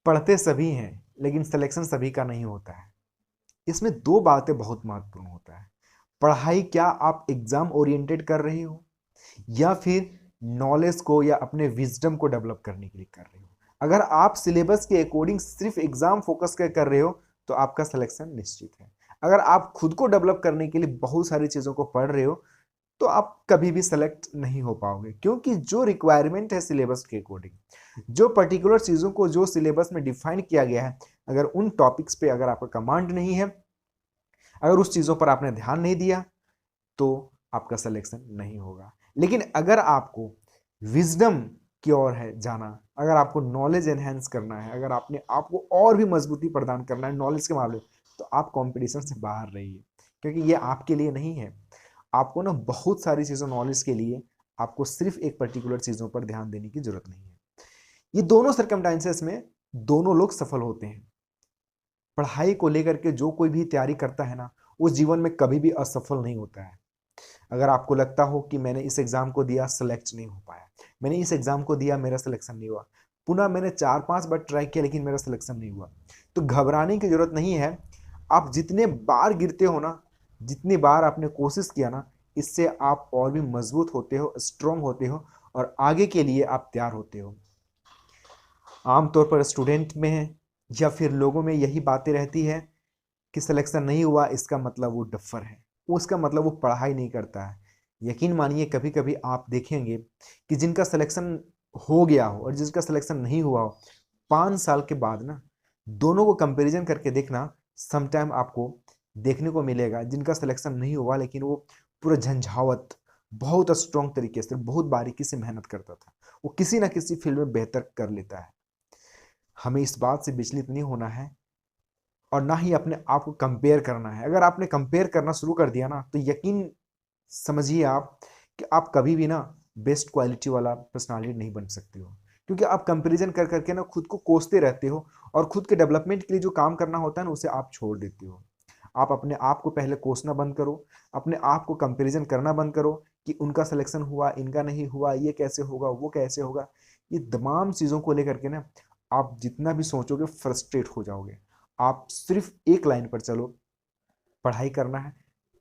पढ़ते सभी हैं लेकिन सिलेक्शन सभी का नहीं होता है। इसमें दो बातें बहुत महत्वपूर्ण होता है। पढ़ाई क्या आप एग्जाम ओरिएंटेड कर रहे हो या फिर नॉलेज को या अपने विजडम को डेवलप करने के लिए कर रहे हो। अगर आप सिलेबस के अकॉर्डिंग सिर्फ एग्जाम फोकस कर रहे हो तो आपका सिलेक्शन निश्चित है। अगर आप खुद को डेवलप करने के लिए बहुत सारी चीज़ों को पढ़ रहे हो तो आप कभी भी सेलेक्ट नहीं हो पाओगे, क्योंकि जो रिक्वायरमेंट है सिलेबस के अकॉर्डिंग, जो पर्टिकुलर चीज़ों को जो सिलेबस में डिफाइन किया गया है, अगर उन टॉपिक्स पे अगर आपका कमांड नहीं है, अगर उस चीज़ों पर आपने ध्यान नहीं दिया तो आपका सिलेक्शन नहीं होगा। लेकिन अगर आपको विजडम की ओर है जाना, अगर आपको नॉलेज एनहेंस करना है, अगर आपने आपको और भी मजबूती प्रदान करना है नॉलेज के मामले में, तो आप कंपटीशन से बाहर रहिए, क्योंकि ये आपके लिए नहीं है। आपको ना बहुत सारी चीज़ों नॉलेज के लिए आपको सिर्फ एक पर्टिकुलर चीज़ों पर ध्यान देने की जरूरत नहीं है। ये दोनों सर्कमस्टेंसेस में दोनों लोग सफल होते हैं। पढ़ाई को लेकर के जो कोई भी तैयारी करता है ना, वो जीवन में कभी भी असफल नहीं होता है। अगर आपको लगता हो कि मैंने इस एग्जाम को दिया, सेलेक्ट नहीं हो पाया, मैंने इस एग्जाम को दिया, मेरा सिलेक्शन नहीं हुआ, पुनः मैंने 4-5 बार ट्राई किया लेकिन मेरा सिलेक्शन नहीं हुआ, तो घबराने की जरूरत नहीं है। आप जितने बार गिरते हो ना, जितनी बार आपने कोशिश किया ना, इससे आप और भी मजबूत होते हो, स्ट्रांग होते हो और आगे के लिए आप तैयार होते हो। आमतौर पर स्टूडेंट में या फिर लोगों में यही बातें रहती है कि सिलेक्शन नहीं हुआ इसका मतलब वो डफर है, उसका मतलब वो पढ़ाई नहीं करता है। यकीन मानिए कभी कभी आप देखेंगे कि जिनका सिलेक्शन हो गया हो और जिसका सिलेक्शन नहीं हुआ हो, 5 साल के बाद ना दोनों को कंपैरिजन करके देखना, समटाइम आपको देखने को मिलेगा जिनका सिलेक्शन नहीं हुआ लेकिन वो पूरा झंझावत बहुत स्ट्रॉन्ग तरीके से बहुत बारीकी से मेहनत करता था, वो किसी ना किसी फील्ड में बेहतर कर लेता है। हमें इस बात से विचलित नहीं होना है और ना ही अपने आप को कंपेयर करना है। अगर आपने कंपेयर करना शुरू कर दिया ना, तो यकीन समझिए आप कि आप कभी भी ना बेस्ट क्वालिटी वाला पर्सनालिटी नहीं बन सकते हो, क्योंकि आप कंपैरिजन कर करके ना खुद को कोसते रहते हो और खुद के डेवलपमेंट के लिए जो काम करना होता है ना उसे आप छोड़ देते हो। आप अपने आप को पहले कोसना बंद करो, अपने आप को कंपैरिजन करना बंद करो कि उनका सिलेक्शन हुआ, इनका नहीं हुआ, ये कैसे होगा, वो कैसे होगा। ये तमाम चीज़ों को लेकर के ना आप जितना भी सोचोगे फ्रस्ट्रेट हो जाओगे। आप सिर्फ एक लाइन पर चलो, पढ़ाई करना है,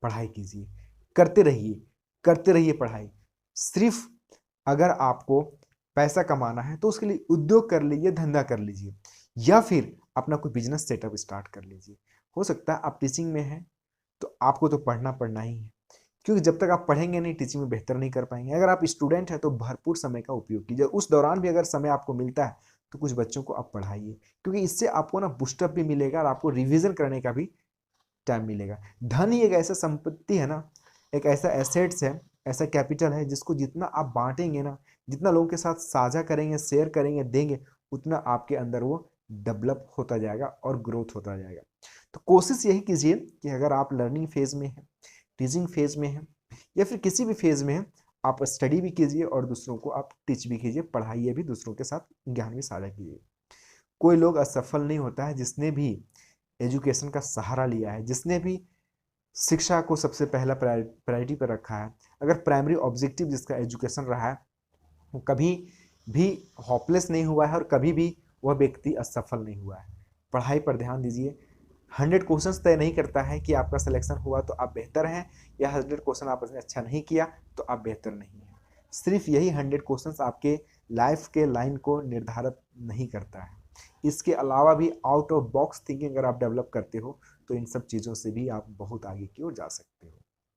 पढ़ाई कीजिए, करते रहिए, करते रहिए पढ़ाई। सिर्फ अगर आपको पैसा कमाना है तो उसके लिए उद्योग कर लीजिए, धंधा कर लीजिए, या फिर अपना कोई बिजनेस सेटअप स्टार्ट कर लीजिए। हो सकता है आप टीचिंग में हैं तो आपको तो पढ़ना पढ़ना ही है, क्योंकि जब तक आप पढ़ेंगे नहीं टीचिंग में बेहतर नहीं कर पाएंगे। अगर आप स्टूडेंट हैं तो भरपूर समय का उपयोग कीजिए, उस दौरान भी अगर समय आपको मिलता है तो कुछ बच्चों को आप पढ़ाइए, क्योंकि इससे आपको ना बूस्टअप भी मिलेगा और आपको रिवीजन करने का भी टाइम मिलेगा। धन ही एक ऐसा संपत्ति है ना, एक ऐसा एसेट्स है, ऐसा कैपिटल है जिसको जितना आप बांटेंगे ना, जितना लोगों के साथ साझा करेंगे, शेयर करेंगे, देंगे, उतना आपके अंदर वो डेवलप होता जाएगा और ग्रोथ होता जाएगा। तो कोशिश यही कीजिए कि अगर आप लर्निंग फेज में हैं, टीचिंग फेज में हैं या फिर किसी भी फेज में हैं, आप स्टडी भी कीजिए और दूसरों को आप टीच भी कीजिए, पढ़ाइए भी, दूसरों के साथ ज्ञान भी साझा कीजिए। कोई लोग असफल नहीं होता है जिसने भी एजुकेशन का सहारा लिया है, जिसने भी शिक्षा को सबसे पहला प्रायोरिटी पर रखा है। अगर प्राइमरी ऑब्जेक्टिव जिसका एजुकेशन रहा है, वो कभी भी होपलेस नहीं हुआ है और कभी भी वह व्यक्ति असफल नहीं हुआ है। पढ़ाई पर ध्यान दीजिए। 100 क्वेश्चंस तय नहीं करता है कि आपका सिलेक्शन हुआ तो आप बेहतर हैं, या 100 क्वेश्चन आपने अच्छा नहीं किया तो आप बेहतर नहीं हैं। सिर्फ यही 100 क्वेश्चंस आपके लाइफ के लाइन को निर्धारित नहीं करता है। इसके अलावा भी आउट ऑफ बॉक्स थिंकिंग अगर आप डेवलप करते हो तो इन सब चीज़ों से भी आप बहुत आगे की ओर जा सकते हो।